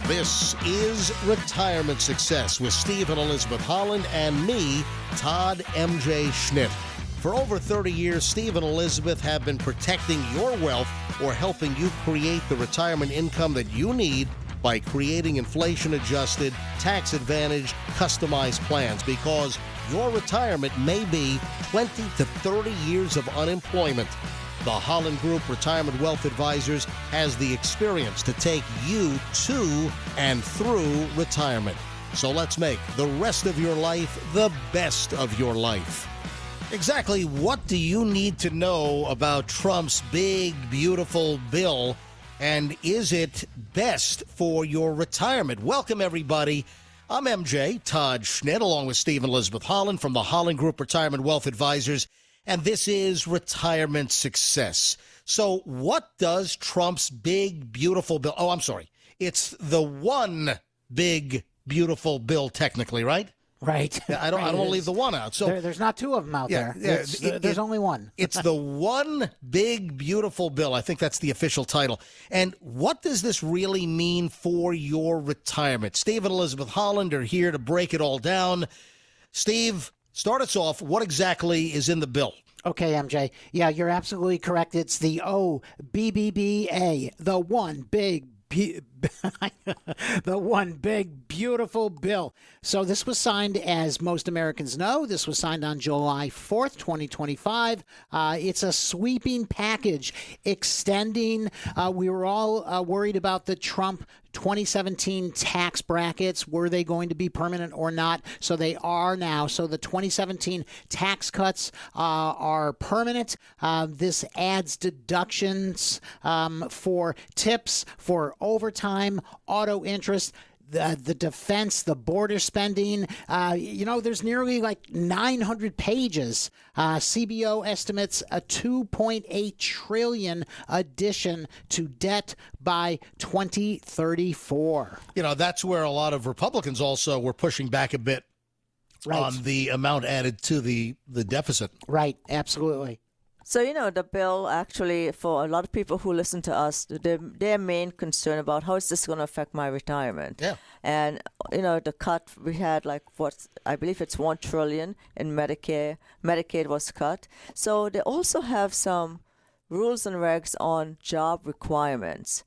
This is Retirement Success with Steve and Elizabeth Holland and me, Todd MJ Schnitt. For over 30 years, Steve and Elizabeth have been protecting your wealth or helping you create the retirement income that you need by creating inflation-adjusted, tax-advantaged, customized plans, because your retirement may be 20 to 30 years of unemployment. The Holland Group Retirement Wealth Advisors has the experience to take you to and through retirement. So let's make the rest of your life the best of your life. Exactly what do you need to know about Trump's big, beautiful bill, and is it best for your retirement? Welcome, everybody. I'm MJ, Todd Schnitt, along with Steve and Elizabeth Holland from the Holland Group Retirement Wealth Advisors, and this is Retirement Success. So what does Trump's big, beautiful bill... Oh, I'm sorry. It's the one big, beautiful bill, technically, right? Right. I don't want to leave the one out. So there's not two of them out there. There's only one. It's the one big, beautiful bill. I think that's the official title. And what does this really mean for your retirement? Steve and Elizabeth Holland are here to break it all down. Steve, start us off. What exactly is in the bill? Okay, MJ. Yeah, you're absolutely correct. It's the OBBBA, the one big the one big, beautiful bill. So this was signed, as most Americans know, this was signed on July 4th, 2025. It's a sweeping package extending. We were all worried about the Trump 2017 tax brackets. Were they going to be permanent or not? So they are now. So the 2017 tax cuts are permanent. This adds deductions for tips, for overtime, auto interest, the defense, the border spending. There's nearly like 900 pages. CBO estimates a $2.8 trillion addition to debt by 2034. That's where a lot of Republicans also were pushing back a bit on the amount added to the deficit. Right, absolutely. So, the bill actually, for a lot of people who listen to us, their main concern about how is this going to affect my retirement. Yeah. And, the cut, we had I believe it's $1 trillion in Medicare. Medicaid was cut. So they also have some rules and regs on job requirements.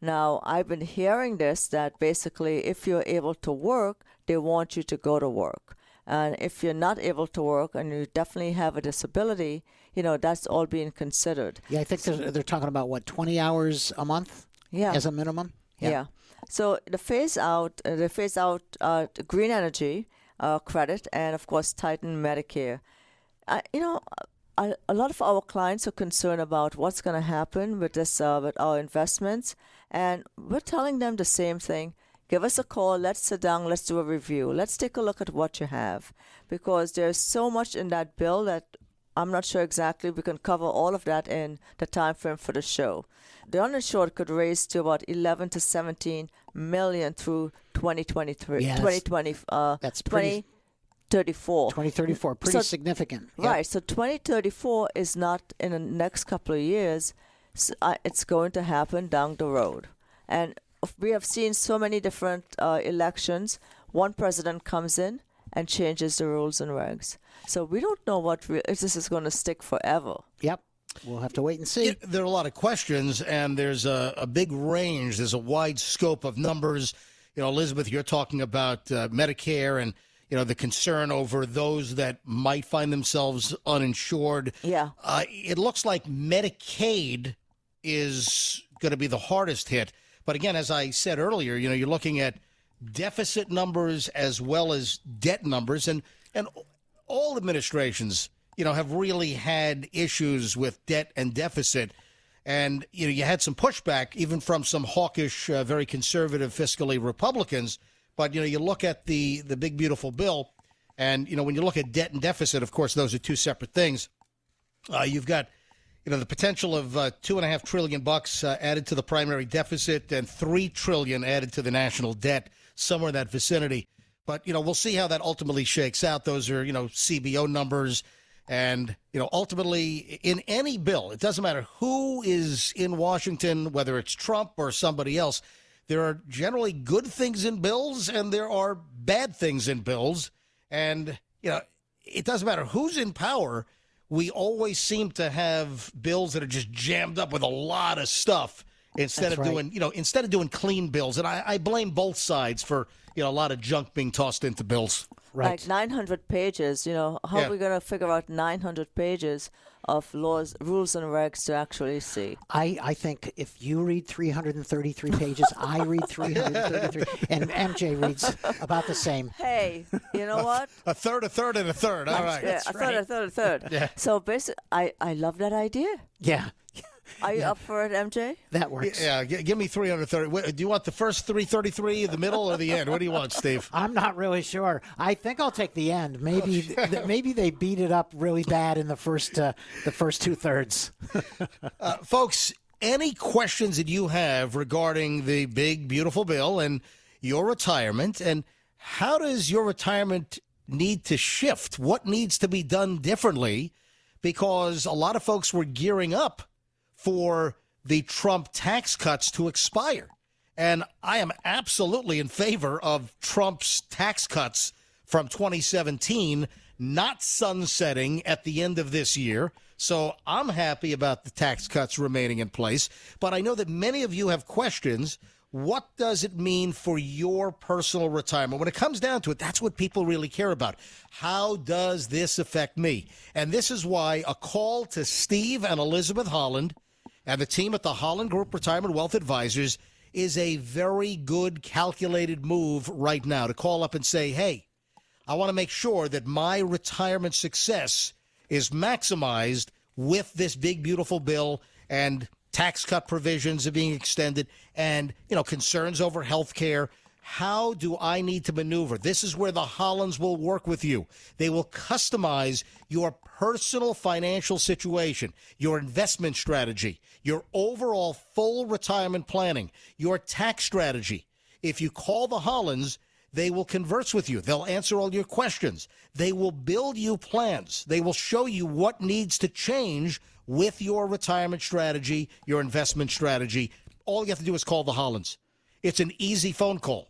Now, I've been hearing this, that basically if you're able to work, they want you to go to work. And if you're not able to work and you definitely have a disability, that's all being considered. Yeah, I think they're talking about, 20 hours a month as a minimum? Yeah. So the phase out green energy credit and, of course, tighten Medicare. A lot of our clients are concerned about what's going to happen with this, with our investments. And we're telling them the same thing. Give us a call. Let's sit down. Let's do a review. Let's take a look at what you have, because there's so much in that bill that I'm not sure exactly we can cover all of that in the time frame for the show. The uninsured could raise to about 11 to 17 million through 2023. Yes. 2020. That's pretty. 2034. 2034, pretty significant. Right. So 2034 is not in the next couple of years. So, it's going to happen down the road, and we have seen so many different elections. One president comes in and changes the rules and regs. So we don't know if this is going to stick forever. Yep. We'll have to wait and see. There are a lot of questions, and there's a big range. There's a wide scope of numbers. Elizabeth, you're talking about Medicare and, the concern over those that might find themselves uninsured. Yeah. It looks like Medicaid is going to be the hardest hit. But again, as I said earlier, you're looking at deficit numbers as well as debt numbers. And all administrations, have really had issues with debt and deficit. And, you had some pushback even from some hawkish, very conservative, fiscally Republicans. But, you look at the big, beautiful bill. And, when you look at debt and deficit, of course, those are two separate things. You've got the potential of $2.5 trillion added to the primary deficit and $3 trillion added to the national debt, somewhere in that vicinity. But, we'll see how that ultimately shakes out. Those are, CBO numbers. And, ultimately, in any bill, it doesn't matter who is in Washington, whether it's Trump or somebody else, there are generally good things in bills and there are bad things in bills. And, it doesn't matter who's in power. We always seem to have bills that are just jammed up with a lot of stuff instead of doing clean bills. And I blame both sides for, a lot of junk being tossed into bills. Right. Like 900 pages, how are we going to figure out 900 pages of laws, rules, and regs to actually see? I think if you read 333 pages, I read 333, and MJ reads about the same. Hey, you know what? A third, and a third. All right. Yeah, a third. Yeah. So basically, I love that idea. Yeah. Are you up for it, MJ? That works. Yeah, give me 330. Do you want the first 333, the middle, or the end? What do you want, Steve? I'm not really sure. I think I'll take the end. Maybe maybe they beat it up really bad in the first 2/3. Folks, any questions that you have regarding the big, beautiful bill and your retirement, and how does your retirement need to shift? What needs to be done differently? Because a lot of folks were gearing up for the Trump tax cuts to expire. And I am absolutely in favor of Trump's tax cuts from 2017 not sunsetting at the end of this year. So I'm happy about the tax cuts remaining in place. But I know that many of you have questions. What does it mean for your personal retirement? When it comes down to it, that's what people really care about. How does this affect me? And this is why a call to Steve and Elizabeth Holland and the team at the Holland Group Retirement Wealth Advisors is a very good calculated move right now to call up and say, hey, I want to make sure that my retirement success is maximized with this big, beautiful bill, and tax cut provisions are being extended, and, concerns over health care. How do I need to maneuver? This is where the Hollands will work with you. They will customize your personal financial situation, your investment strategy, your overall full retirement planning, your tax strategy. If you call the Hollands, they will converse with you. They'll answer all your questions. They will build you plans. They will show you what needs to change with your retirement strategy, your investment strategy. All you have to do is call the Hollands. It's an easy phone call.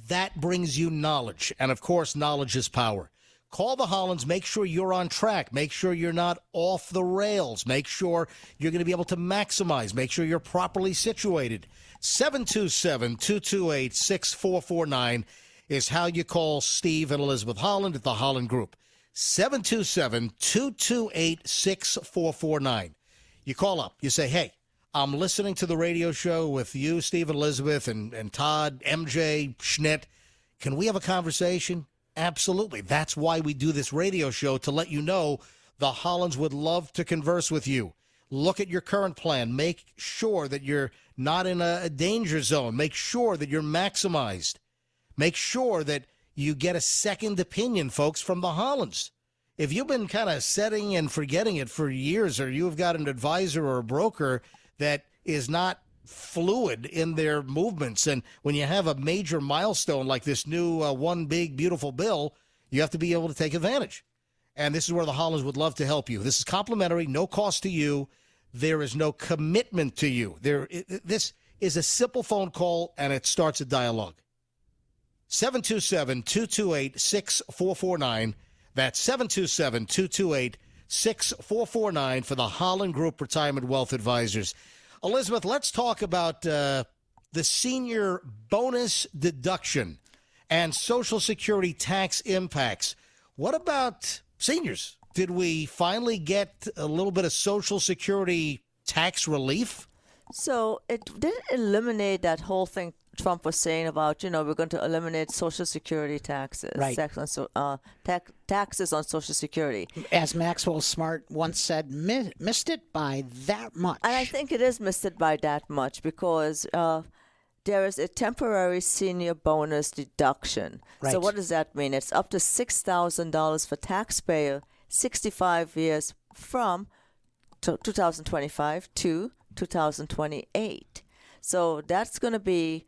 That brings you knowledge. And, of course, knowledge is power. Call the Hollands. Make sure you're on track. Make sure you're not off the rails. Make sure you're going to be able to maximize. Make sure you're properly situated. 727-228-6449 is how you call Steve and Elizabeth Holland at the Holland Group. 727-228-6449. You call up. You say, hey, I'm listening to the radio show with you, Steve and Elizabeth, and Todd, MJ, Schnitt. Can we have a conversation? Absolutely. That's why we do this radio show, to let you know the Hollands would love to converse with you. Look at your current plan. Make sure that you're not in a danger zone. Make sure that you're maximized. Make sure that you get a second opinion, folks, from the Hollands. If you've been kind of setting and forgetting it for years, or you've got an advisor or a broker that is not fluid in their movements, and when you have a major milestone like this new one big, beautiful bill, you have to be able to take advantage. And this is where the Hollands would love to help you. This is complimentary, no cost to you. There is no commitment to you. This is a simple phone call, and it starts a dialogue. 727-228-6449. That's 727-228-6449 for the Holland Group Retirement Wealth Advisors. Elizabeth, let's talk about the senior bonus deduction and Social Security tax impacts. What about seniors? Did we finally get a little bit of Social Security tax relief? So it didn't eliminate that whole thing Trump was saying about, we're going to eliminate Social Security taxes, right. Taxes on Social Security. As Maxwell Smart once said, missed it by that much. And I think it is missed it by that much because there is a temporary senior bonus deduction. Right. So what does that mean? It's up to $6,000 for taxpayer 65 years from 2025 to 2028. So that's going to be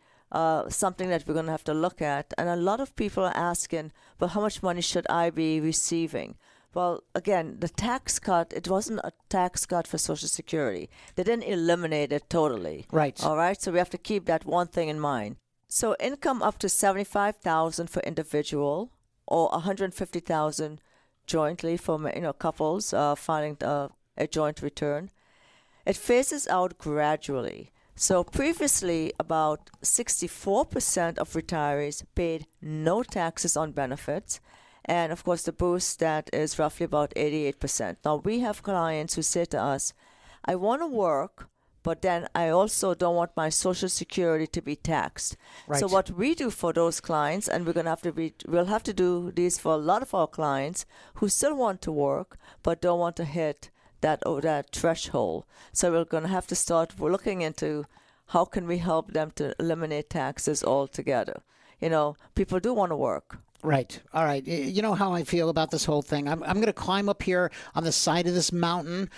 something that we're going to have to look at. And a lot of people are asking, well, how much money should I be receiving? Well, again, the tax cut, it wasn't a tax cut for Social Security. They didn't eliminate it totally. Right. All right. So we have to keep that one thing in mind. So income up to $75,000 for individual, or $150,000 jointly for couples filing a joint return. It phases out gradually. So previously, about 64% of retirees paid no taxes on benefits. And of course, the boost that is roughly about 88%. Now, we have clients who say to us, I want to work, but then I also don't want my Social Security to be taxed. Right. So what we do for those clients, and we'll have to do these for a lot of our clients who still want to work, but don't want to hit that threshold. So we're looking into how can we help them to eliminate taxes altogether. People do want to work. Right. All right. You know how I feel about this whole thing. I'm going to climb up here on the side of this mountain.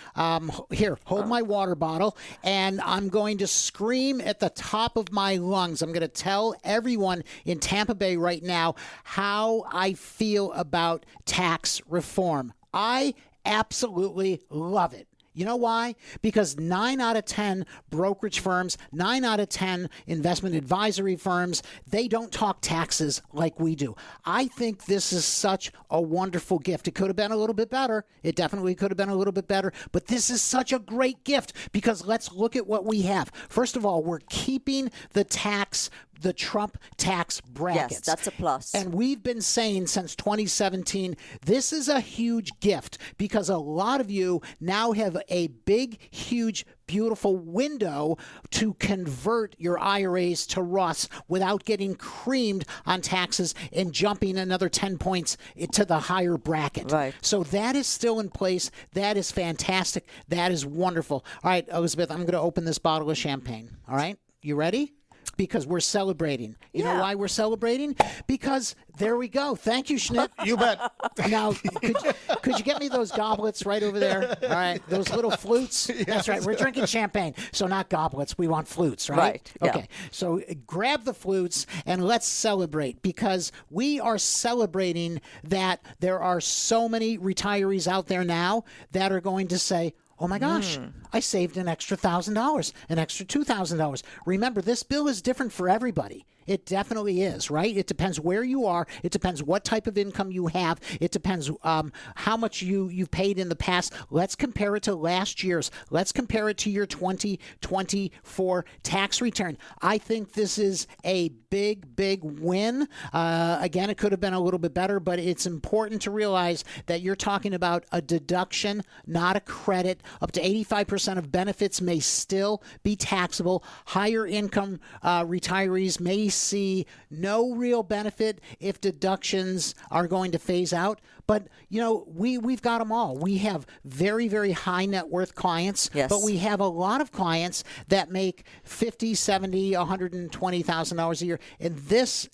Here, hold my water bottle, and I'm going to scream at the top of my lungs. I'm going to tell everyone in Tampa Bay right now how I feel about tax reform. I absolutely love it. You know why? Because 9 out of 10 brokerage firms, 9 out of 10 investment advisory firms, they don't talk taxes like we do. I think this is such a wonderful gift. It could have been a little bit better. It definitely could have been a little bit better. But this is such a great gift because let's look at what we have. First of all, we're keeping the Trump tax brackets. Yes, that's a plus. And we've been saying since 2017, this is a huge gift because a lot of you now have a big, huge, beautiful window to convert your IRAs to Roths without getting creamed on taxes and jumping another 10 points to the higher bracket. Right. So that is still in place. That is fantastic. That is wonderful. All right, Elizabeth, I'm going to open this bottle of champagne. All right? You ready? Because we're celebrating. You know why we're celebrating? Because there we go. Thank you, Schnitt. You bet. Now, could you get me those goblets right over there? All right, those little flutes. Yes. That's right. We're drinking champagne, so not goblets. We want flutes, right? Right. Yeah. Okay. So grab the flutes and let's celebrate because we are celebrating that there are so many retirees out there now that are going to say, oh my gosh, I saved an extra $1,000, an extra $2,000. Remember, this bill is different for everybody. It definitely is, right? It depends where you are. It depends what type of income you have. It depends how much you've paid in the past. Let's compare it to last year's. Let's compare it to your 2024 tax return. I think this is a big, big win. Again, it could have been a little bit better, but it's important to realize that you're talking about a deduction, not a credit. Up to 85% of benefits may still be taxable. Higher income retirees may see no real benefit if deductions are going to phase out. But, we've got them all. We have very, very high net worth clients, yes. But we have a lot of clients that make $50,000, $70,000, $120,000 a year. And these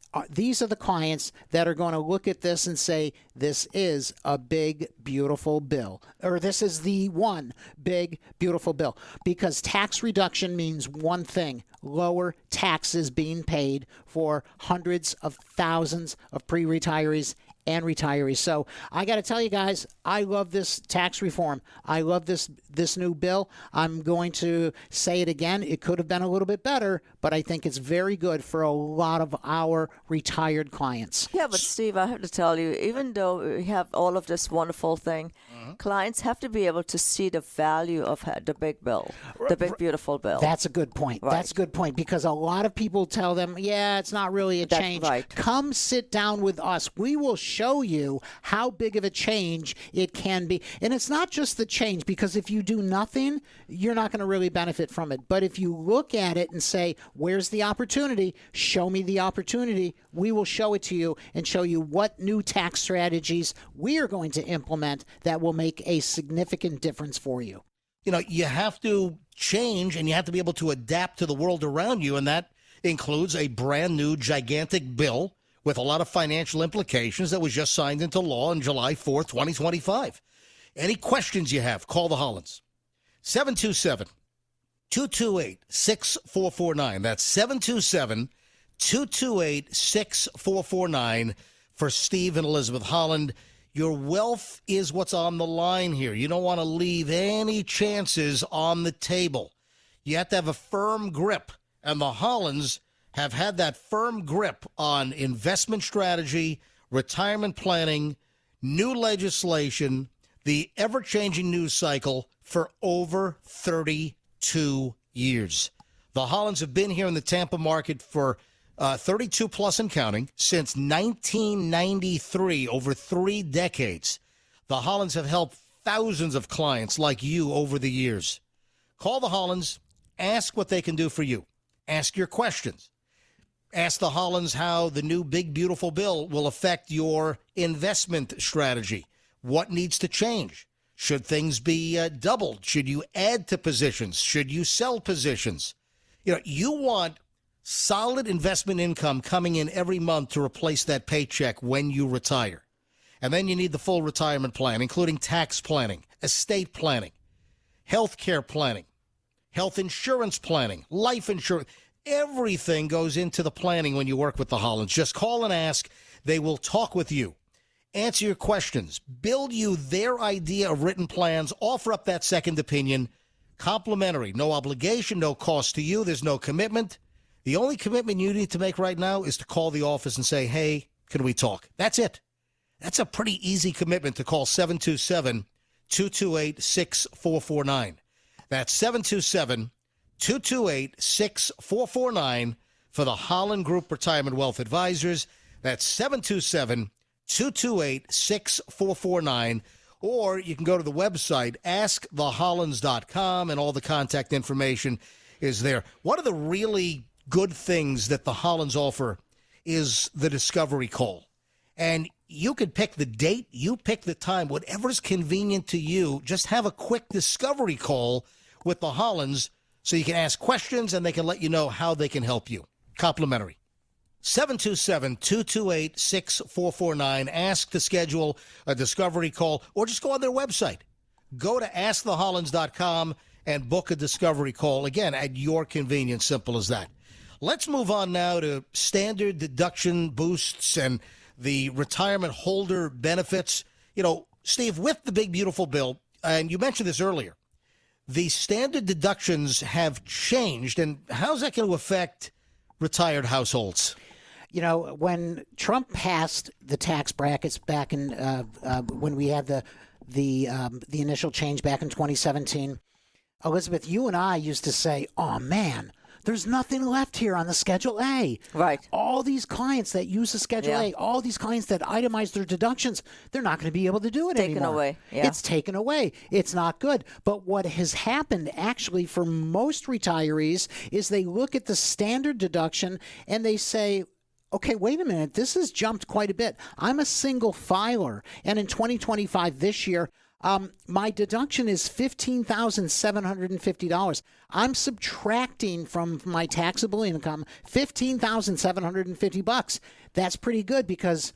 are the clients that are going to look at this and say, this is a big, beautiful bill, or this is the one big, beautiful bill, because tax reduction means one thing: lower taxes being paid for hundreds of thousands of pre-retirees and retirees. So I got to tell you guys, I love this tax reform. I love this new bill. I'm going to say it again. It could have been a little bit better, but I think it's very good for a lot of our retired clients. Yeah, but Steve, I have to tell you, even though we have all of this wonderful thing, clients have to be able to see the value of the big bill, the big, beautiful bill. That's a good point. Right. That's a good point, because a lot of people tell them, yeah, it's not really a change. Right. Come sit down with us. We will show you how big of a change it can be. And it's not just the change, because if you do nothing, you're not going to really benefit from it. But if you look at it and say, where's the opportunity? Show me the opportunity. We will show it to you and show you what new tax strategies we are going to implement that will make a significant difference for you. You have to change and you have to be able to adapt to the world around you. And that includes a brand new gigantic bill with a lot of financial implications that was just signed into law on July 4th, 2025. Any questions you have, call the Hollands. 727-228-6449. That's 727-228-6449 for Steve and Elizabeth Holland. Your wealth is what's on the line here. You don't want to leave any chances on the table. You have to have a firm grip, and the Hollands have had that firm grip on investment strategy, retirement planning, new legislation, the ever-changing news cycle for over 32 years. The Hollands have been here in the Tampa market for 32 plus and counting since 1993, over 3 decades. The Hollands have helped thousands of clients like you over the years. Call the Hollands, ask what they can do for you. Ask your questions. Ask the Hollands how the new big, beautiful bill will affect your investment strategy. What needs to change? Should things be doubled? Should you add to positions? Should you sell positions? You want solid investment income coming in every month to replace that paycheck when you retire. And then you need the full retirement plan, including tax planning, estate planning, health care planning, health insurance planning, life insurance. Everything goes into the planning when you work with the Hollands. Just call and ask. They will talk with you, answer your questions, build you their idea of written plans, offer up that second opinion, complimentary, no obligation, no cost to you. There's no commitment. The only commitment you need to make right now is to call the office and say, hey, can we talk? That's it. That's a pretty easy commitment to call 727-228-6449. That's 727-228-6449 for the Holland Group Retirement Wealth Advisors. That's 727-228-6449. Or you can go to the website, askthehollands.com, and all the contact information is there. One of the really good things that the Hollands offer is the discovery call. And you could pick the date, you pick the time, whatever's convenient to you. Just have a quick discovery call with the Hollands so you can ask questions and they can let you know how they can help you. Complimentary. 727-228-6449. Ask to schedule a discovery call or just go on their website. Go to askthehollands.com and book a discovery call, again, at your convenience. Simple as that. Let's move on now to standard deduction boosts and the retirement holder benefits. Steve, with the big, beautiful bill, and you mentioned this earlier, the standard deductions have changed. And how's that going to affect retired households? When Trump passed the tax brackets back in when we had the initial change back in 2017, Elizabeth, you and I used to say, oh, man, there's nothing left here on the Schedule A. Right. All these clients that use the Schedule A, all these clients that itemize their deductions, they're not going to be able to do it anymore. Taken away. Yeah. It's taken away. It's not good. But what has happened actually for most retirees is they look at the standard deduction and they say, okay, wait a minute, this has jumped quite a bit. I'm a single filer, and in 2025 this year, my deduction is $15,750. I'm subtracting from my taxable income $15,750. That's pretty good because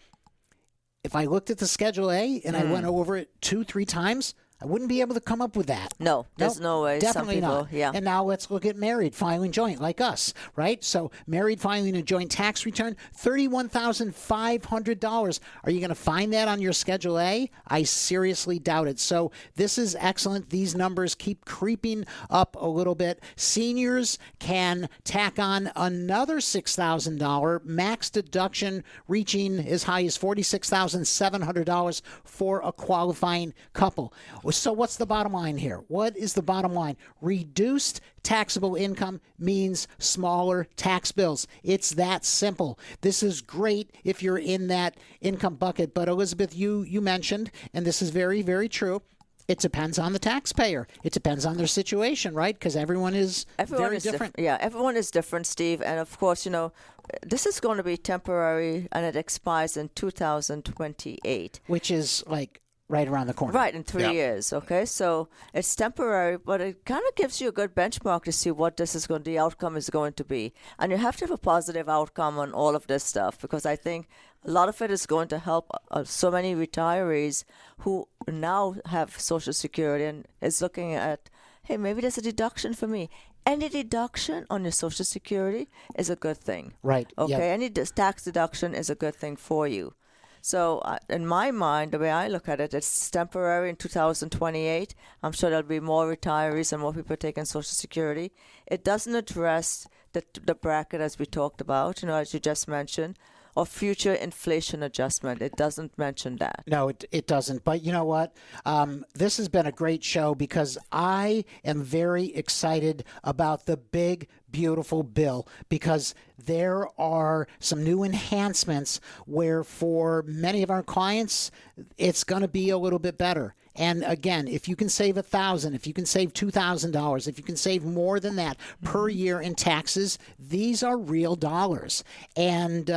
if I looked at the Schedule A and I went over it 2-3 times, I wouldn't be able to come up with that. No, there's no way. Definitely Some people, not. Yeah. And now let's look at married filing joint like us, right? So married filing a joint tax return, $31,500. Are you going to find that on your Schedule A? I seriously doubt it. So this is excellent. These numbers keep creeping up a little bit. Seniors can tack on another $6,000 max deduction, reaching as high as $46,700 for a qualifying couple. So what's the bottom line here? What is the bottom line? Reduced taxable income means smaller tax bills. It's that simple. This is great if you're in that income bucket. But Elizabeth, you mentioned, and this is very, very true, it depends on the taxpayer. It depends on their situation, right? Because everyone is very different. Yeah, everyone is different, Steve. And of course, this is going to be temporary and it expires in 2028. Which is like right around the corner. Right, in 3 years, okay? So it's temporary, but it kind of gives you a good benchmark to see what the outcome is going to be. And you have to have a positive outcome on all of this stuff because I think a lot of it is going to help so many retirees who now have Social Security and is looking at, hey, maybe there's a deduction for me. Any deduction on your Social Security is a good thing. Right. Okay, Yep. any tax deduction is a good thing for you. So in my mind, the way I look at it, it's temporary in 2028. I'm sure there'll be more retirees and more people taking Social Security. It doesn't address the bracket as we talked about, as you just mentioned, or future inflation adjustment. It doesn't mention that. No, it doesn't. But you know what? This has been a great show because I am very excited about the big, beautiful bill because there are some new enhancements where for many of our clients, it's going to be a little bit better. And again, if you can save $1,000, if you can save $2,000, if you can save more than that per year in taxes, these are real dollars. And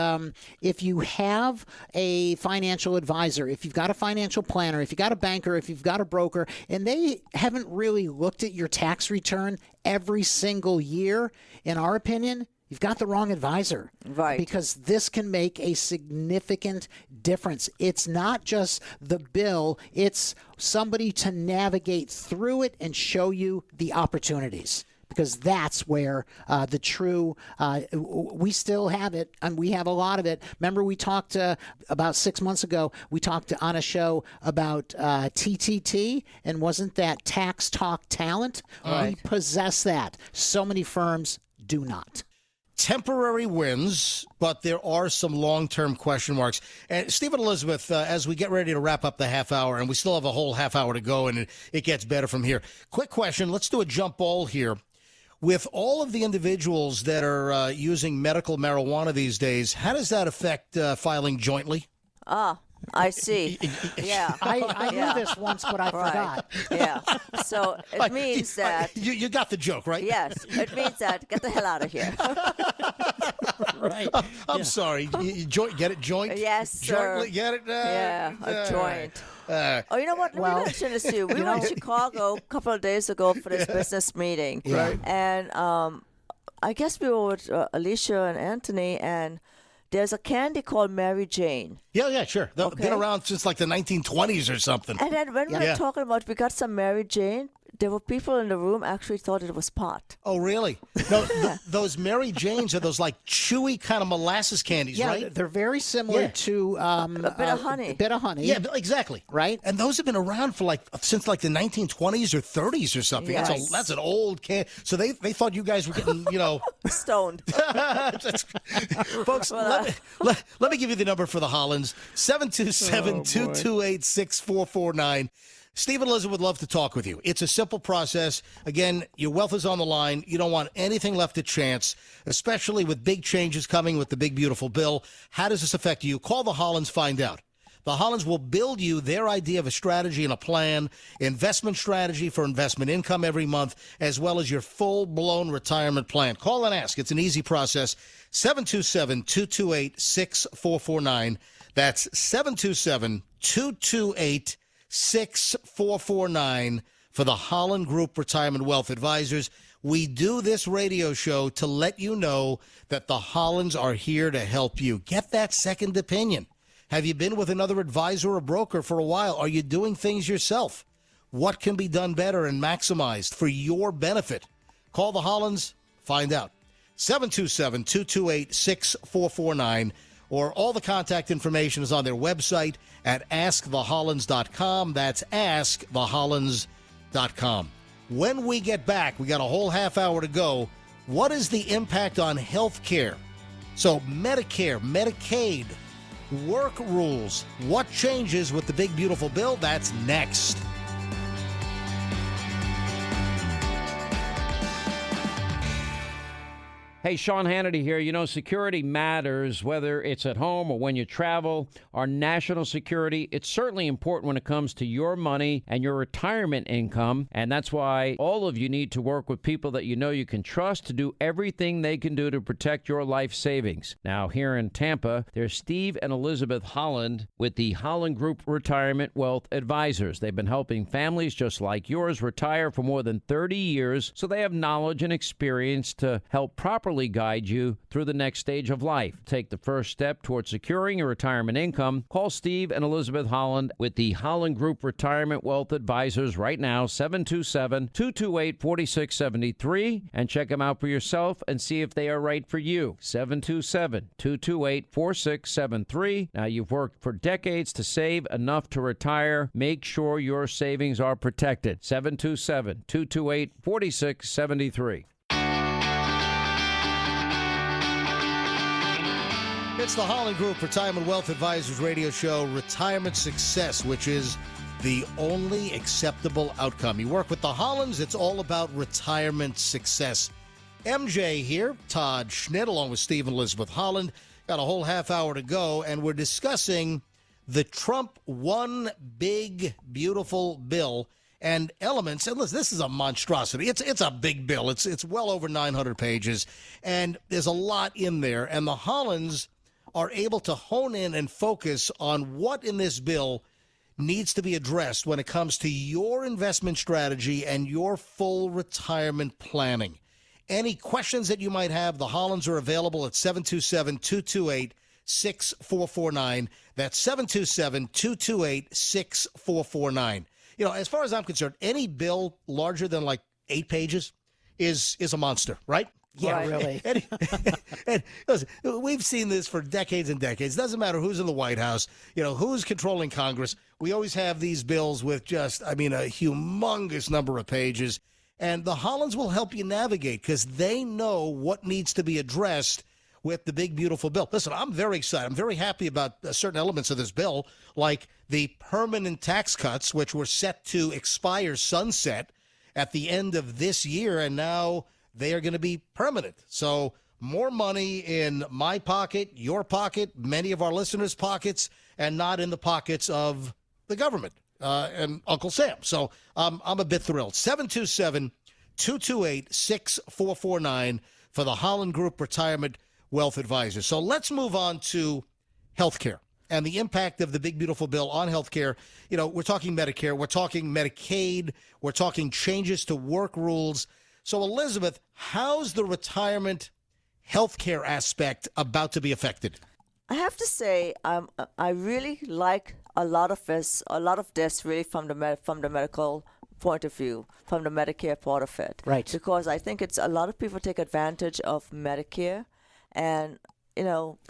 if you have a financial advisor, if you've got a financial planner, if you've got a banker, if you've got a broker, and they haven't really looked at your tax return every single year, in our opinion, you've got the wrong advisor. Right. Because this can make a significant difference. It's not just the bill, it's somebody to navigate through it and show you the opportunities. Because that's where the true, we still have it, and we have a lot of it. Remember, we talked about 6 months ago, we talked on a show about TTT, and wasn't that tax talk talent? Right. We possess that. So many firms do not. Temporary wins, but there are some long-term question marks. And Steve and Elizabeth, as we get ready to wrap up the half hour, and we still have a whole half hour to go, and it gets better from here. Quick question. Let's do a jump ball here. With all of the individuals that are using medical marijuana these days, how does that affect filing jointly? I see. Yeah. I knew this once, but I forgot. Yeah. So it means that... You got the joke, right? Yes. It means that get the hell out of here. Right. I'm sorry. Get it joint? Yes, sir. Jointly, get it? A joint. You know what? Let me mention this to you. We were in Chicago a couple of days ago for this business meeting. Right. And I guess we were with Alicia and Anthony, and there's a candy called Mary Jane. Yeah, sure. They've been around since like the 1920s or something. And then when we were talking about we got some Mary Jane, there were people in the room actually thought it was pot. Oh, really? No, those Mary Janes are those like chewy kind of molasses candies, right? Yeah, they're very similar to a bit of honey. A bit of honey. Yeah, exactly. Right? And those have been around for since the 1920s or 30s or something. Yes. That's an old can. So they thought you guys were getting, Stoned. Folks, let me give you the number for the Hollands, 727-228-6449. Steve and Elizabeth would love to talk with you. It's a simple process. Again, your wealth is on the line. You don't want anything left to chance, especially with big changes coming with the big, beautiful bill. How does this affect you? Call the Hollands, find out. The Hollands will build you their idea of a strategy and a plan, investment strategy for investment income every month, as well as your full-blown retirement plan. Call and ask. It's an easy process. 727-228-6449. That's 727-228-6449 for the Holland Group Retirement Wealth Advisors. We do this radio show to let you know that the Hollands are here to help you. Get that second opinion. Have you been with another advisor or broker for a while? Are you doing things yourself? What can be done better and maximized for your benefit? Call the Hollands, find out. 727-228-6449. Or all the contact information is on their website at askthehollands.com. That's askthehollands.com. When we get back, we got a whole half hour to go. What is the impact on health care? So Medicare, Medicaid, work rules. What changes with the big, beautiful bill? That's next. Hey, Sean Hannity here. You know, security matters, whether it's at home or when you travel. Our national security, it's certainly important when it comes to your money and your retirement income. And that's why all of you need to work with people that you know you can trust to do everything they can do to protect your life savings. Now, here in Tampa, there's Steve and Elizabeth Holland with the Holland Group Retirement Wealth Advisors. They've been helping families just like yours retire for more than 30 years, so they have knowledge and experience to help properly properly guide you through the next stage of life. Take the first step towards securing your retirement income. Call Steve and Elizabeth Holland with the Holland Group Retirement Wealth Advisors right now, 727-228-4673, and check them out for yourself and see if they are right for you. 727-228-4673. Now, you've worked for decades to save enough to retire. Make sure your savings are protected. 727-228-4673. It's the Holland Group Retirement Wealth Advisors radio show, Retirement Success, which is the only acceptable outcome. You work with the Hollands, it's all about retirement success. MJ here, Todd Schnitt, along with Steve and Elizabeth Holland. Got a whole half hour to go, and we're discussing the Trump One Big Beautiful Bill and elements. And listen, this is a monstrosity. It's a big bill. It's well over 900 pages, and there's a lot in there. And the Hollands are able to hone in and focus on what in this bill needs to be addressed when it comes to your investment strategy and your full retirement planning. Any questions that you might have, the Hollands are available at 727-228-6449. That's 727-228-6449. You know, as far as I'm concerned, any bill larger than like 8 pages is a monster, right? Yeah, really. And listen, we've seen this for decades and decades. Doesn't matter who's in the White House, you know, who's controlling Congress. We always have these bills with just, a humongous number of pages. And the Hollands will help you navigate because they know what needs to be addressed with the big, beautiful bill. Listen, I'm very excited. I'm very happy about certain elements of this bill, like the permanent tax cuts, which were set to expire sunset at the end of this year. And now they are going to be permanent. So more money in my pocket, your pocket, many of our listeners' pockets, and not in the pockets of the government and Uncle Sam. So I'm a bit thrilled. 727-228-6449 for the Holland Group Retirement Wealth Advisors. So let's move on to healthcare and the impact of the big, beautiful bill on healthcare. You know, we're talking Medicare, we're talking Medicaid, we're talking changes to work rules. So, Elizabeth, how's the retirement healthcare aspect about to be affected? I have to say, I really like a lot of this really from the medical point of view, from the Medicare part of it. Right. Because I think it's a lot of people take advantage of Medicare, and and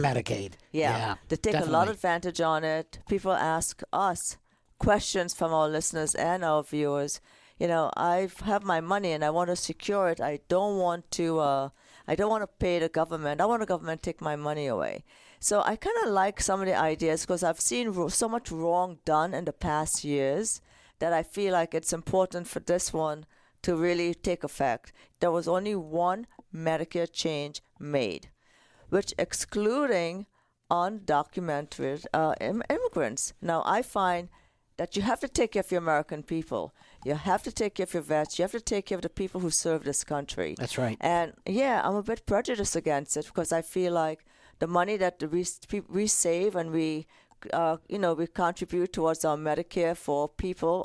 Medicaid. Yeah, they take definitely a lot of advantage on it. People ask us questions from our listeners and our viewers. You know, I have my money and I want to secure it. I don't want to pay the government. I want the government to take my money away. So I kind of like some of the ideas because I've seen so much wrong done in the past years that I feel like it's important for this one to really take effect. There was only one Medicare change made, which excluding undocumented immigrants. Now, I find that you have to take care of your American people. You have to take care of your vets. You have to take care of the people who serve this country. That's right. And yeah, I'm a bit prejudiced against it because I feel like the money that we save and we contribute towards our Medicare for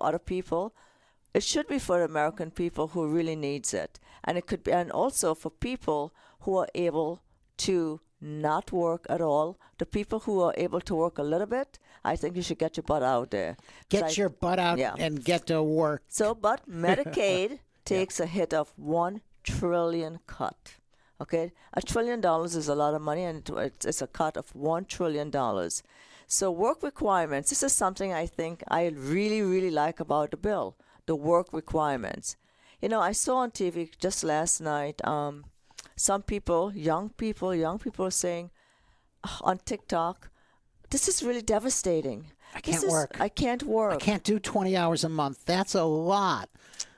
other people, it should be for American people who really needs it. And it could be, and also for people who are able to not work at all. The people who are able to work a little bit, I think you should get your butt out there. Get your butt out and get to work. So, but Medicaid takes a hit of $1 trillion cut. Okay, $1 trillion is a lot of money, and it's a cut of $1 trillion. So work requirements, this is something I think I really, really like about the bill, the work requirements. You know, I saw on TV just last night, some people, young people saying on TikTok, this is really devastating. I can't work. I can't work. I can't do 20 hours a month. That's a lot.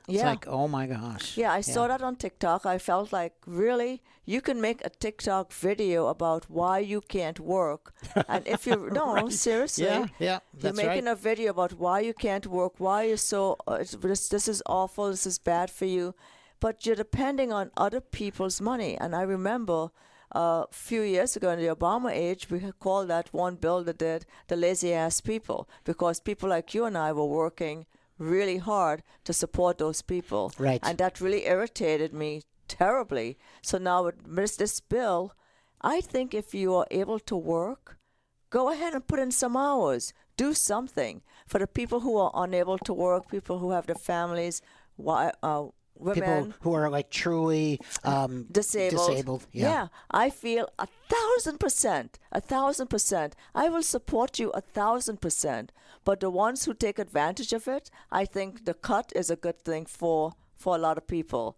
It's like, oh my gosh. Yeah, I saw that on TikTok. I felt like, really? You can make a TikTok video about why you can't work. And if you, no, right. Seriously. Yeah, you're making a video about why you can't work, why you're so, this is awful, this is bad for you. But you're depending on other people's money. And I remember a few years ago in the Obama age, we had called that one bill that did the lazy ass people, because people like you and I were working really hard to support those people. Right. And that really irritated me terribly. So now with this bill, I think if you are able to work, go ahead and put in some hours. Do something for the people who are unable to work, people who have their families, women. People who are like truly disabled. Yeah, I feel 1,000%, 1,000%. I will support you 1,000%. But the ones who take advantage of it, I think the cut is a good thing for a lot of people.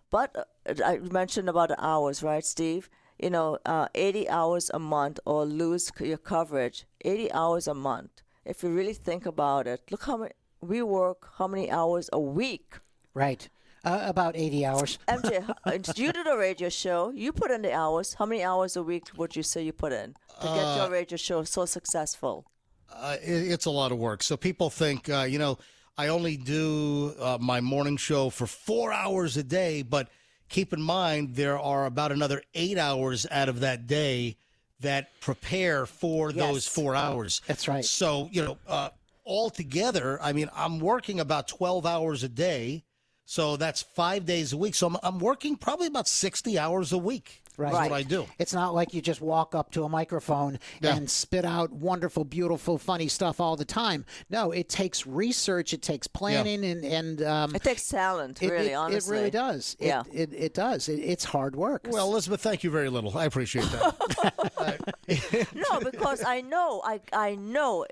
But I mentioned about the hours, right, Steve? 80 hours a month or lose your coverage. 80 hours a month. If you really think about it, look how many hours a week. Right. About 80 hours. MJ, you do the radio show. You put in the hours. How many hours a week would you say you put in to get your radio show so successful? It's a lot of work. So people think, I only do my morning show for 4 hours a day, but keep in mind there are about another 8 hours out of that day that prepare for those 4 hours. That's right. So, altogether, I'm working about 12 hours a day. So that's 5 days a week. So I'm working probably about 60 hours a week. Right. That's what I do. It's not like you just walk up to a microphone and spit out wonderful, beautiful, funny stuff all the time. No, it takes research, it takes planning, and it takes talent, really, honestly. It really does. Yeah. It does. It's hard work. Well, Elizabeth, thank you very little. I appreciate that. No, because I know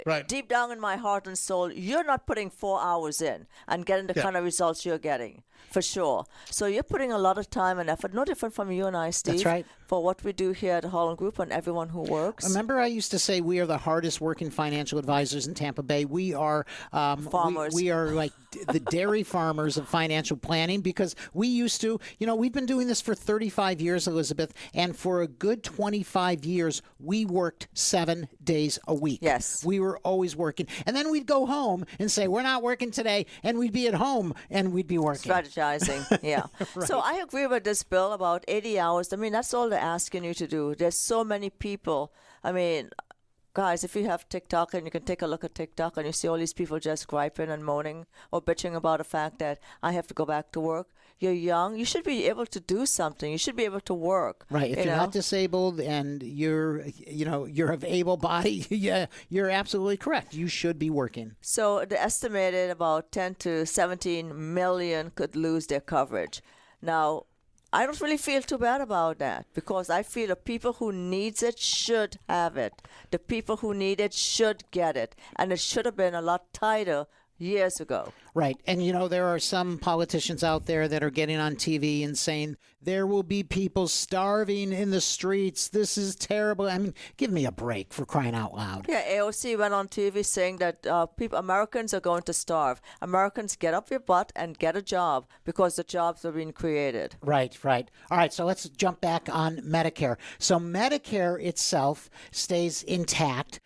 Right. deep down in my heart and soul, you're not putting 4 hours in and getting the kind of results you're getting, for sure. So you're putting a lot of time and effort, no different from you and I, Steve. That's right. For what we do here at the Holland Group and everyone who works. Remember, I used to say we are the hardest working financial advisors in Tampa Bay. We are farmers. We are like the dairy farmers of financial planning, because we used to, we've been doing this for 35 years, Elizabeth, and for a good 25 years, we worked 7 days a week. Yes. We were always working. And then we'd go home and say, we're not working today, and we'd be at home and we'd be working. Strategizing, yeah. Right. So I agree with this bill about 80 hours. That's all they're asking you to do. There's so many people. Guys, if you have TikTok and you can take a look at TikTok and you see all these people just griping and moaning or bitching about the fact that I have to go back to work. You're young. You should be able to do something. You should be able to work. Right. If you're not disabled and you're of able body, you're absolutely correct. You should be working. So the estimated about 10 to 17 million could lose their coverage. Now, I don't really feel too bad about that, because I feel the people who needs it should have it. The people who need it should get it. And it should have been a lot tighter years ago. Right. And, there are some politicians out there that are getting on TV and saying there will be people starving in the streets. This is terrible. Give me a break, for crying out loud. Yeah, AOC went on TV saying that Americans are going to starve. Americans, get up your butt and get a job, because the jobs are being created. Right. All right, so let's jump back on Medicare. So Medicare itself stays intact.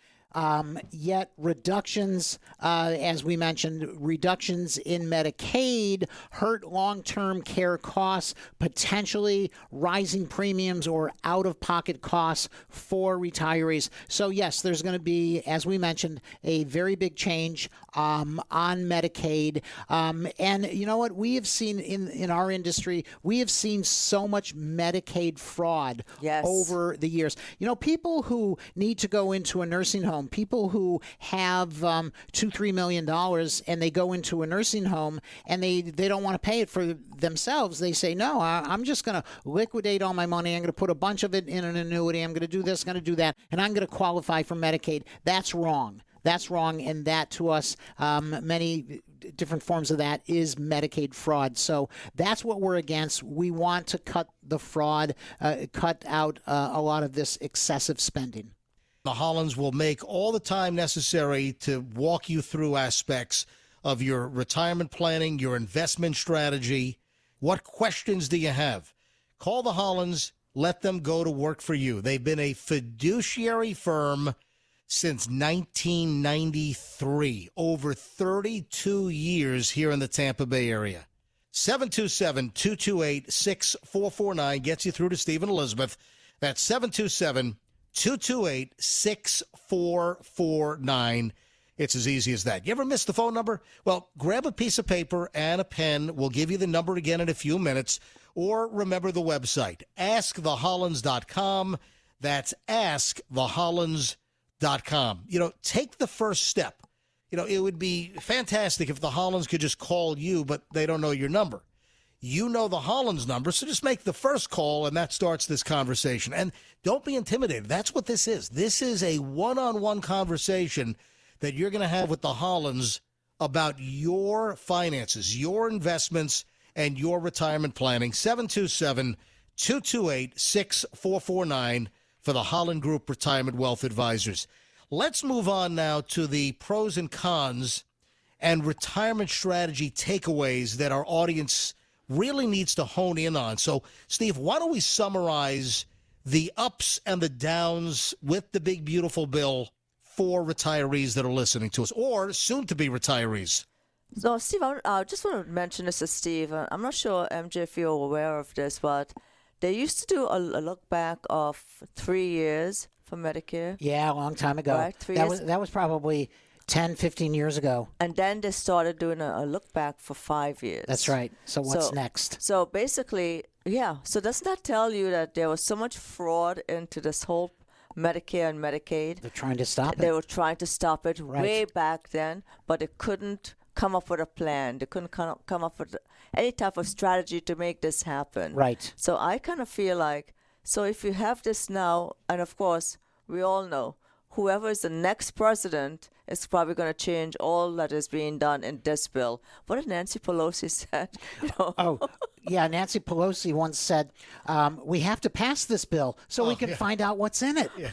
Yet reductions, as we mentioned, reductions in Medicaid hurt long-term care costs, potentially rising premiums or out-of-pocket costs for retirees. So, yes, there's going to be, as we mentioned, a very big change on Medicaid. And you know what? We have seen in our industry, we have seen so much Medicaid fraud over the years. People who need to go into a nursing home, people who have $2-3 million and they go into a nursing home and they don't want to pay it for themselves. They say, no, I'm just going to liquidate all my money. I'm going to put a bunch of it in an annuity. I'm going to do this, going to do that, and I'm going to qualify for Medicaid. That's wrong. That's wrong, and that to us, many different forms of that is Medicaid fraud. So that's what we're against. We want to cut the fraud, cut out a lot of this excessive spending. The Hollands will make all the time necessary to walk you through aspects of your retirement planning, your investment strategy. What questions do you have? Call the Hollands. Let them go to work for you. They've been a fiduciary firm since 1993, over 32 years here in the Tampa Bay area. 727-228-6449 gets you through to Steve and Elizabeth. That's 727-228-6449. It's as easy as that. You ever miss the phone number? Well, grab a piece of paper and a pen. We'll give you the number again in a few minutes. or remember the website, askthehollands.com. That's askthehollands.com. Take the first step. It would be fantastic if the Hollands could just call you, but they don't know your number. You know the Hollands number, so just make the first call, and that starts this conversation. And don't be intimidated. That's what this is. This is a one-on-one conversation that you're going to have with the Hollands about your finances, your investments, and your retirement planning. 727-228-6449 for the Holland Group Retirement Wealth Advisors. Let's move on now to the pros and cons and retirement strategy takeaways that our audience really needs to hone in on. So, Steve, why don't we summarize the ups and the downs with the big, beautiful bill for retirees that are listening to us, or soon-to-be retirees? So, Steve, I just want to mention this to Steve. I'm not sure, MJ, if you're aware of this, but they used to do a look back of 3 years for Medicare. Yeah, a long time ago. Right, 3 years. That was probably 10, 15 years ago. And then they started doing a look back for 5 years. That's right. So what's next? So basically, so doesn't that tell you that there was so much fraud into this whole Medicare and Medicaid? They're trying to stop it. They were trying to stop it Right. way back then, but they couldn't come up with a plan. They couldn't come up with any type of strategy to make this happen. Right. So I kind of feel like, so if you have this now, and of course, we all know, whoever is the next president is probably going to change all that is being done in this bill. What did Nancy Pelosi said? Oh, yeah. Nancy Pelosi once said, we have to pass this bill so we can find out what's in it. Yeah.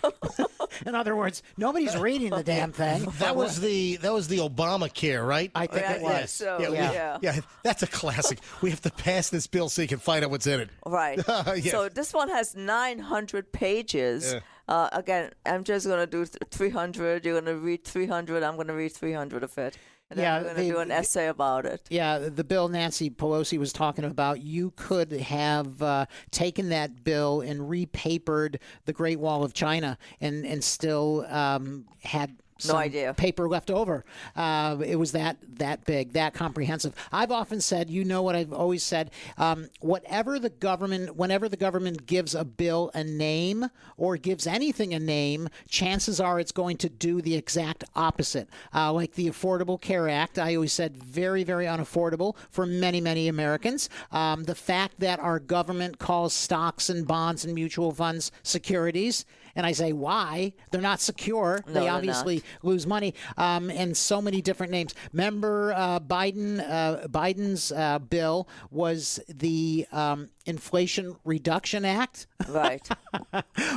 In other words, nobody's reading the damn thing. That was the Obamacare, right? I think it was. So, Yeah, that's a classic. We have to pass this bill so you can find out what's in it. Right. Yes. So this one has 900 pages. Yeah. Again, I'm just going to do 300. You're going to read 300. I'm going to read 300 of it. And then we're going to do an essay about it. Yeah, the bill Nancy Pelosi was talking about, you could have taken that bill and repapered the Great Wall of China and still had some idea. paper left over. It was that big, that comprehensive. I've often said, what I've always said, whenever the government gives a bill a name or gives anything a name, chances are it's going to do the exact opposite. Like the Affordable Care Act, I always said very, very unaffordable for many, many Americans. The fact that our government calls stocks and bonds and mutual funds securities, and I say, why? They're not secure. No, they obviously lose money, and so many different names. Remember, Biden's bill was the Inflation Reduction Act. Right.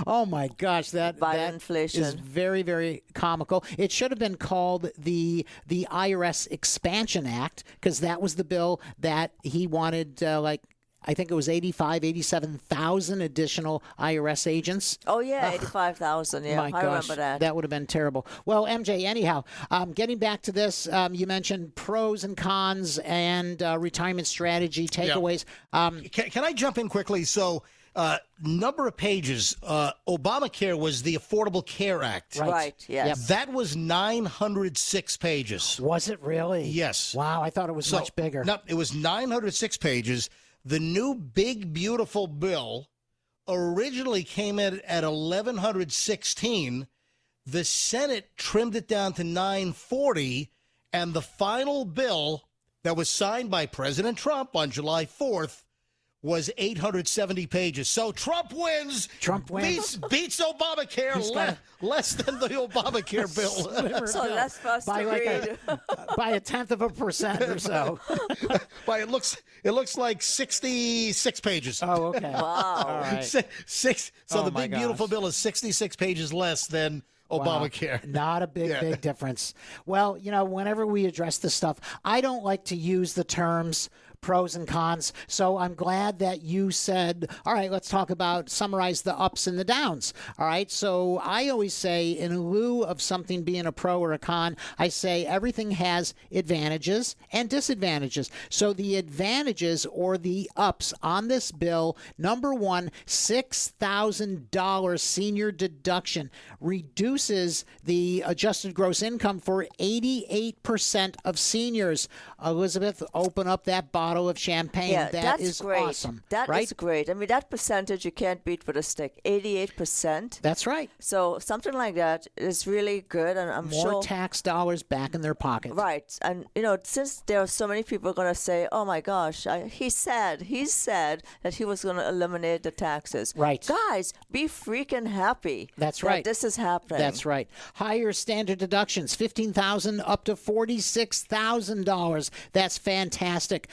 Oh my gosh, that inflation is very, very comical. It should have been called the IRS Expansion Act, because that was the bill that he wanted, I think it was 87,000 additional IRS agents. Oh, yeah, 85,000. Yeah, My gosh, I remember that. That would have been terrible. Well, MJ, anyhow, getting back to this, you mentioned pros and cons and retirement strategy takeaways. Can I jump in quickly? So, number of pages. Obamacare was the Affordable Care Act. Right, yes. Yep. That was 906 pages. Was it really? Yes. Wow, I thought it was much bigger. No, it was 906 pages. The new big, beautiful bill originally came in at 1,116. The Senate trimmed it down to 940, and the final bill that was signed by President Trump on July 4th was 870 pages. So Trump wins. Beats Obamacare less than the Obamacare bill. So that's for us to read. By 0.1% or so. It looks like 66 pages. Oh, okay. Wow. All right. Six. So the big, beautiful bill is 66 pages less than Obamacare. Wow. Not a big difference. Well, whenever we address this stuff, I don't like to use the terms pros and cons. So I'm glad that you said, all right, let's summarize the ups and the downs. All right. So I always say, in lieu of something being a pro or a con, I say everything has advantages and disadvantages. So the advantages or the ups on this bill, number one, $6,000 senior deduction reduces the adjusted gross income for 88% of seniors. Elizabeth, open up that bottle bottle of champagne. Yeah, That that's is great. awesome. That right? is great. I mean, that percentage you can't beat with a stick. 88%. That's right. So something like that is really good, and I'm More sure. tax dollars back in their pocket. Right, and since there are so many people going to say, "Oh my gosh, he said that he was going to eliminate the taxes." Right. Guys, be freaking happy. That's that right. This is happening. That's right. Higher standard deductions, $15,000 up to $46,000. That's fantastic.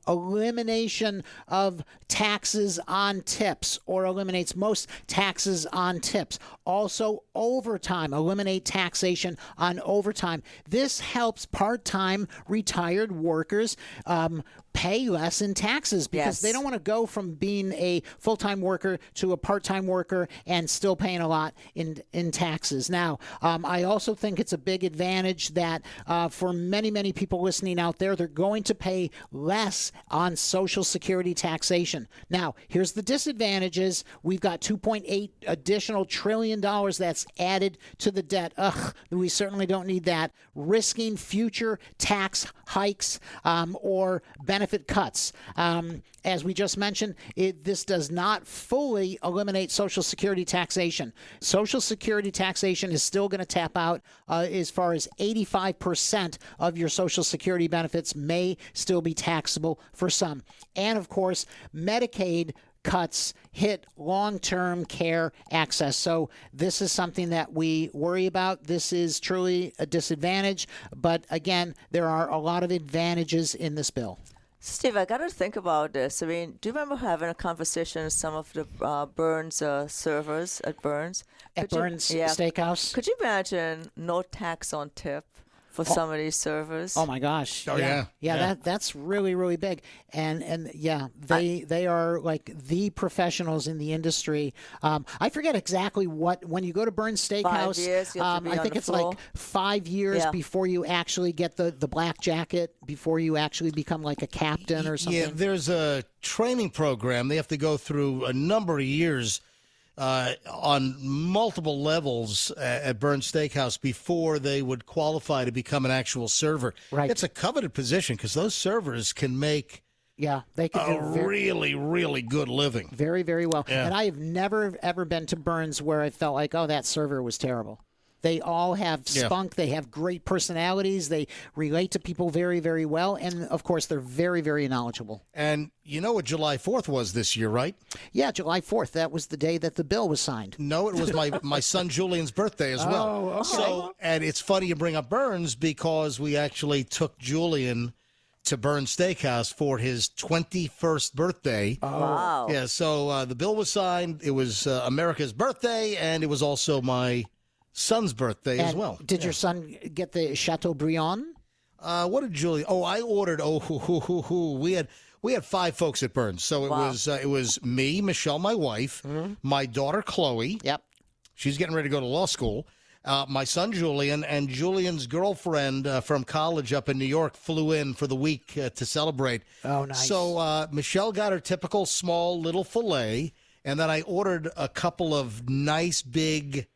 Elimination of taxes on tips, or eliminates most taxes on tips. Also, overtime. Eliminate taxation on overtime. This helps part-time retired workers pay less in taxes because they don't want to go from being a full-time worker to a part-time worker and still paying a lot in taxes. Now, I also think it's a big advantage that for many, many people listening out there, they're going to pay less on Social Security taxation. Now, here's the disadvantages. We've got $2.8 additional trillion that's added to the debt. We certainly don't need that. Risking future tax hikes or benefit cuts. As we just mentioned, this does not fully eliminate Social Security taxation. Social Security taxation is still going to tap out as far as 85% of your Social Security benefits may still be taxable for some. And of course, Medicaid cuts hit long-term care access. So this is something that we worry about. This is truly a disadvantage. But again, there are a lot of advantages in this bill. Steve, I got to think about this. I mean, do you remember having a conversation with some of the Burns servers at Burns? At Burns Steakhouse? Could you imagine no tax on tip for some of these servers? Oh my gosh! Oh yeah. That's really, really big, and yeah, they are like the professionals in the industry. I forget exactly when you go to Burns Steakhouse. 5 years, you have to be I on think the it's floor. like 5 years before you actually get the black jacket, before you actually become like a captain or something. Yeah, there's a training program. They have to go through a number of years on multiple levels at Burns Steakhouse before they would qualify to become an actual server. Right. It's a coveted position because those servers can make they could a do really, really good living. very, very well. Yeah. And I have never, ever been to Burns where I felt like, oh, that server was terrible. They all have spunk. They have great personalities. They relate to people very, very well. And, of course, they're very, very knowledgeable. And you know what July 4th was this year, right? Yeah, July 4th. That was the day that the bill was signed. No, it was my son Julian's birthday as well. Oh, okay. So, and it's funny you bring up Burns because we actually took Julian to Burns Steakhouse for his 21st birthday. Wow. Yeah, so the bill was signed. It was America's birthday, and it was also my son's birthday as And well. Did your son get the Chateaubriand? What did Julian? Oh, I ordered. We had 5 folks at Burns, so it was me, Michelle, my wife, my daughter Chloe. Yep. She's getting ready to go to law school. My son Julian and Julian's girlfriend from college up in New York flew in for the week to celebrate. Oh, nice. So Michelle got her typical small little filet, and then I ordered a couple of nice big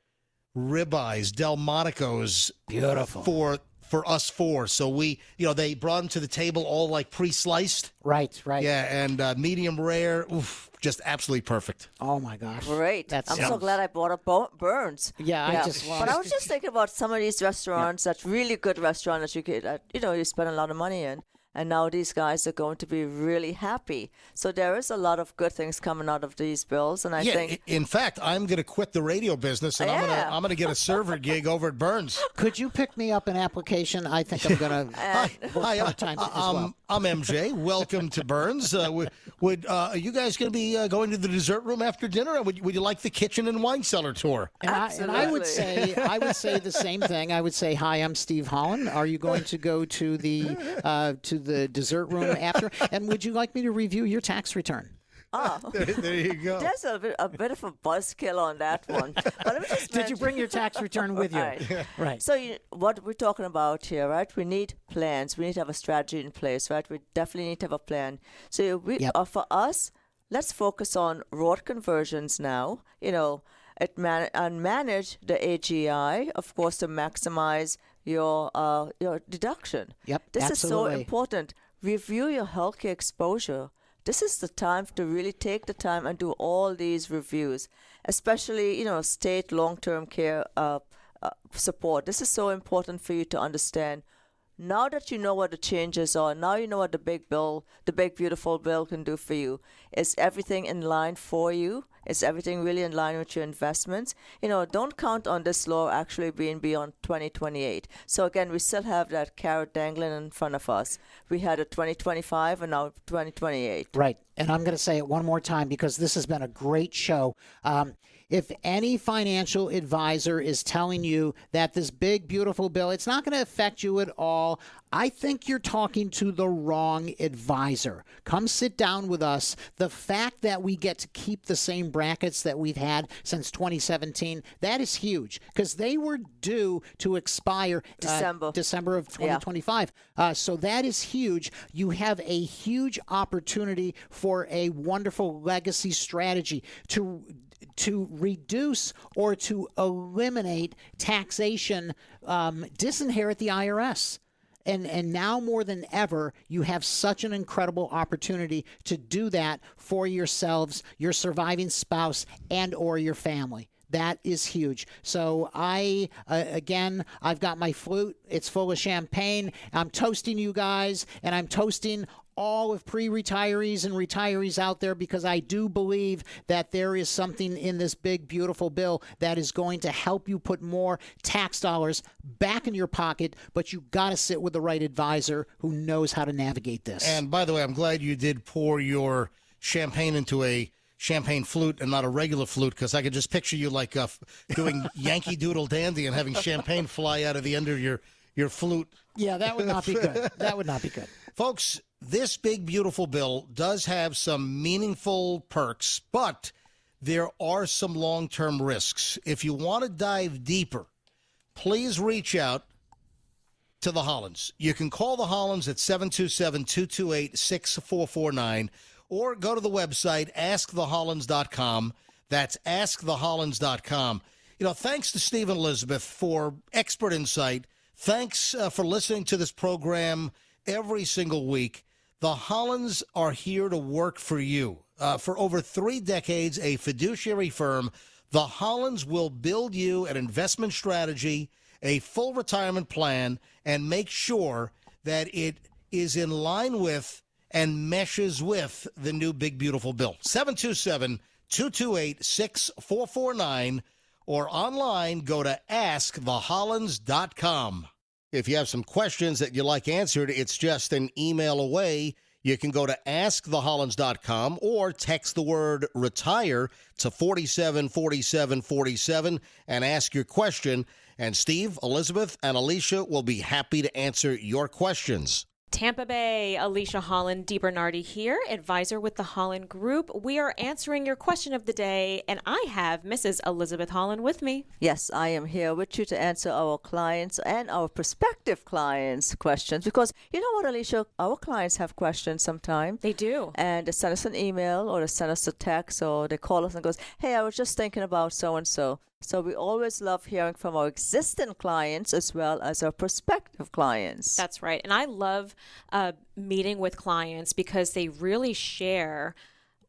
ribeyes, Delmonico's, Beautiful. for us 4. So we, they brought them to the table all like pre-sliced. Right. Yeah, and medium rare. Oof, just absolutely perfect. Oh, my gosh. Great. That I'm so sounds- glad I bought a Burns. Yeah, I just But I was just thinking about some of these restaurants, that really good restaurant that you could, you spend a lot of money in. And now these guys are going to be really happy. So there is a lot of good things coming out of these bills. And I think, in fact, I'm going to quit the radio business and I'm going to get a server gig over at Burns. Could you pick me up an application? I think I'm going to Hi, part-time as well. I'm MJ. Welcome to Burns. Are you guys going to be going to the dessert room after dinner? Or would you like the kitchen and wine cellar tour? And I would say the same thing. I would say, hi, I'm Steve Holland. Are you going to go to the dessert room after? And would you like me to review your tax return? There you go. there's a bit of a buzzkill on that one. But let me just Did you bring your tax return with you? Right. So what we're talking about here, right? We need plans. We need to have a strategy in place, right? We definitely need to have a plan. So for us, let's focus on road conversions now. And manage the AGI, of course, to maximize your deduction. Yep, This absolutely. is so important. review your healthcare exposure. This is the time to really take the time and do all these reviews, especially, state long-term care support. This is so important for you to understand. Now that you know what the changes are, now you know what the big beautiful bill can do for you. Is everything in line for you? Is everything really in line with your investments? Don't count on this law actually being beyond 2028. So again, we still have that carrot dangling in front of us. We had a 2025 and now 2028. Right. And I'm going to say it one more time because this has been a great show. If any financial advisor is telling you that this big, beautiful bill, it's not going to affect you at all, I think you're talking to the wrong advisor. Come sit down with us. The fact that we get to keep the same brackets that we've had since 2017, that is huge because they were due to expire December of 2025. Yeah. So that is huge. You have a huge opportunity for a wonderful legacy strategy to reduce or to eliminate taxation, disinherit the IRS. And now more than ever, you have such an incredible opportunity to do that for yourselves, your surviving spouse, and or your family. That is huge. So I've got my flute. It's full of champagne. I'm toasting you guys, and I'm toasting all of pre-retirees and retirees out there because I do believe that there is something in this big, beautiful bill that is going to help you put more tax dollars back in your pocket, but you got to sit with the right advisor who knows how to navigate this. And by the way, I'm glad you did pour your champagne into a champagne flute and not a regular flute because I could just picture you like doing Yankee Doodle Dandy and having champagne fly out of the end of your flute. Yeah, that would not be good. That would not be good. Folks, this big, beautiful bill does have some meaningful perks, but there are some long-term risks. If you want to dive deeper, please reach out to the Hollands. You can call the Hollands at 727-228-6449 or go to the website, askthehollands.com. That's askthehollands.com. Thanks to Steve and Elizabeth for expert insight. Thanks for listening to this program every single week. The Hollands are here to work for you. For over 3 decades, a fiduciary firm, the Hollands will build you an investment strategy, a full retirement plan, and make sure that it is in line with and meshes with the new big, beautiful bill. 727-228-6449 or online, go to askthehollands.com. If you have some questions that you'd like answered, it's just an email away. You can go to askthehollands.com or text the word retire to 474747 and ask your question. And Steve, Elizabeth, and Alicia will be happy to answer your questions. Tampa Bay, Alicia Holland DiBernardi here, advisor with the Holland Group. We are answering your question of the day, and I have Mrs. Elizabeth Holland with me. Yes, I am here with you to answer our clients and our prospective clients' questions because you know what, Alicia? Our clients have questions sometimes. They do. And they send us an email or they send us a text or they call us and goes, hey, I was just thinking about so-and-so. So we always love hearing from our existing clients as well as our prospective clients. That's right. And I love meeting with clients because they really share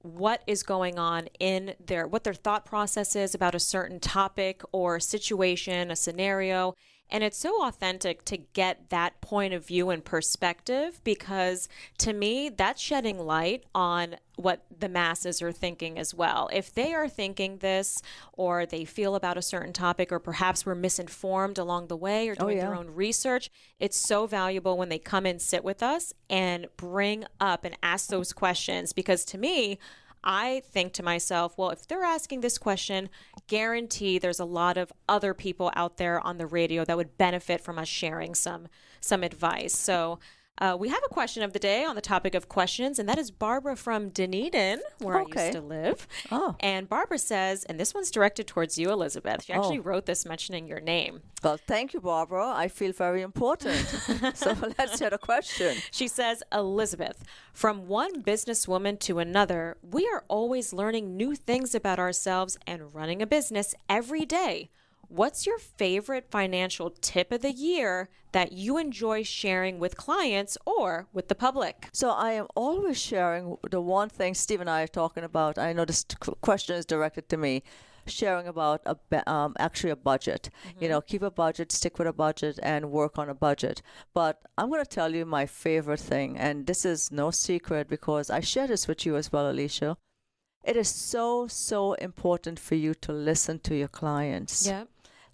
what is going on in what their thought process is about a certain topic or situation, a scenario. And it's so authentic to get that point of view and perspective because to me, that's shedding light on what the masses are thinking as well. If they are thinking this or they feel about a certain topic or perhaps were misinformed along the way or doing their own research, it's so valuable when they come and sit with us and bring up and ask those questions because to me, I think to myself, well, if they're asking this question, guarantee there's a lot of other people out there on the radio that would benefit from us sharing some advice. So we have a question of the day on the topic of questions, and that is Barbara from Dunedin, where I used to live. Oh. And Barbara says, and this one's directed towards you, Elizabeth. She actually wrote this mentioning your name. Well, thank you, Barbara. I feel very important. So let's hear the question. She says, Elizabeth, from one businesswoman to another, we are always learning new things about ourselves and running a business every day. what's your favorite financial tip of the year that you enjoy sharing with clients or with the public? So I am always sharing the one thing Steve and I are talking about. I know this question is directed to me. Sharing about actually a budget. Keep a budget, stick with a budget, and work on a budget. But I'm going to tell you my favorite thing, and this is no secret because I share this with you as well, Alicia. It is so important for you to listen to your clients. Yeah.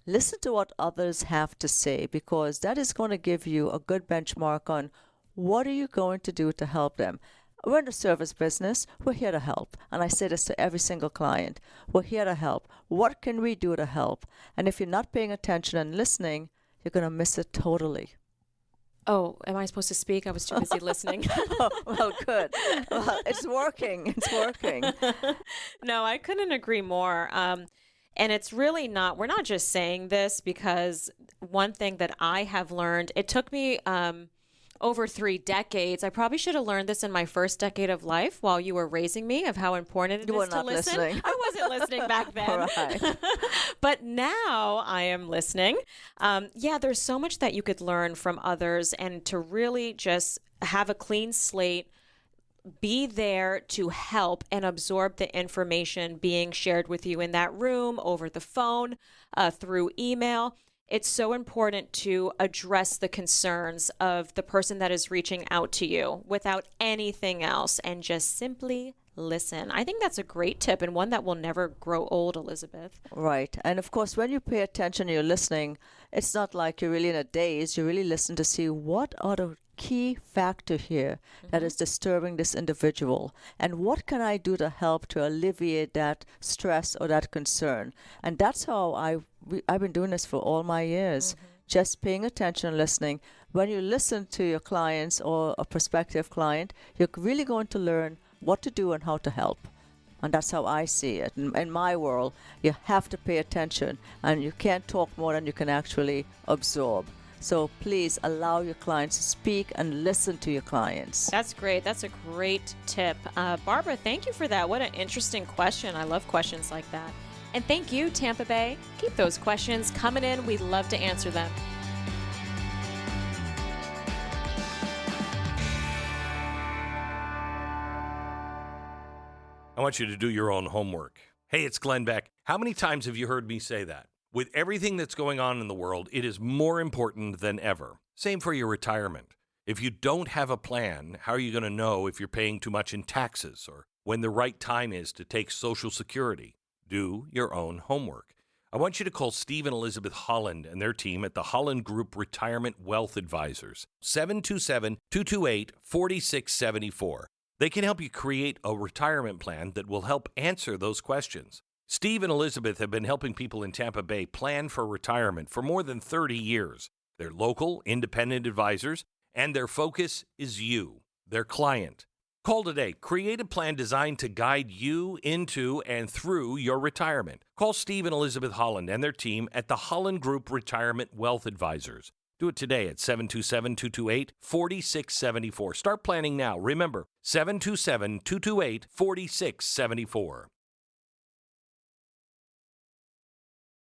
Listen to what others have to say, because that is going to give you a good benchmark on what are you going to do to help them. We're in the service business. We're here to help. And I say this to every single client. We're here to help. What can we do to help? And if you're not paying attention and listening, you're going to miss it totally. Oh, am I supposed to speak? I was too busy listening. Oh, well, good. Well, it's working. It's working. No, I couldn't agree more. And it's really not, we're not just saying this because one thing that I have learned, it took me over 3 decades. I probably should have learned this in my first decade of life while you were raising me, of how important it is to listen. Listening. I wasn't listening back then. All right. But now I am listening. There's so much that you could learn from others, and to really just have a clean slate, be there to help and absorb the information being shared with you in that room, over the phone, through email. It's so important to address the concerns of the person that is reaching out to you without anything else, and just simply listen. I think that's a great tip, and one that will never grow old, Elizabeth. Right. And of course, when you pay attention, you're listening, it's not like you're really in a daze. You really listen to see what are the key factor here that is disturbing this individual, and what can I do to help to alleviate that stress or that concern. And that's how I've been doing this for all my years, just paying attention and listening. When you listen to your clients or a prospective client, you're really going to learn what to do and how to help. And that's how I see it. In my world, you have to pay attention, and you can't talk more than you can actually absorb. So please allow your clients to speak and listen to your clients. That's great. That's a great tip. Barbara, thank you for that. What an interesting question. I love questions like that. And thank you, Tampa Bay. Keep those questions coming in. We'd love to answer them. I want you to do your own homework. Hey, it's Glenn Beck. How many times have you heard me say that? With everything that's going on in the world, it is more important than ever. Same for your retirement. If you don't have a plan, how are you going to know if you're paying too much in taxes or when the right time is to take Social Security? Do your own homework. I want you to call Steve and Elizabeth Holland and their team at the Holland Group Retirement Wealth Advisors, 727-228-4674. They can help you create a retirement plan that will help answer those questions. Steve and Elizabeth have been helping people in Tampa Bay plan for retirement for more than 30 years. They're local, independent advisors, and their focus is you, their client. Call today. Create a plan designed to guide you into and through your retirement. Call Steve and Elizabeth Holland and their team at the Holland Group Retirement Wealth Advisors. Do it today at 727-228-4674. Start planning now. Remember, 727-228-4674.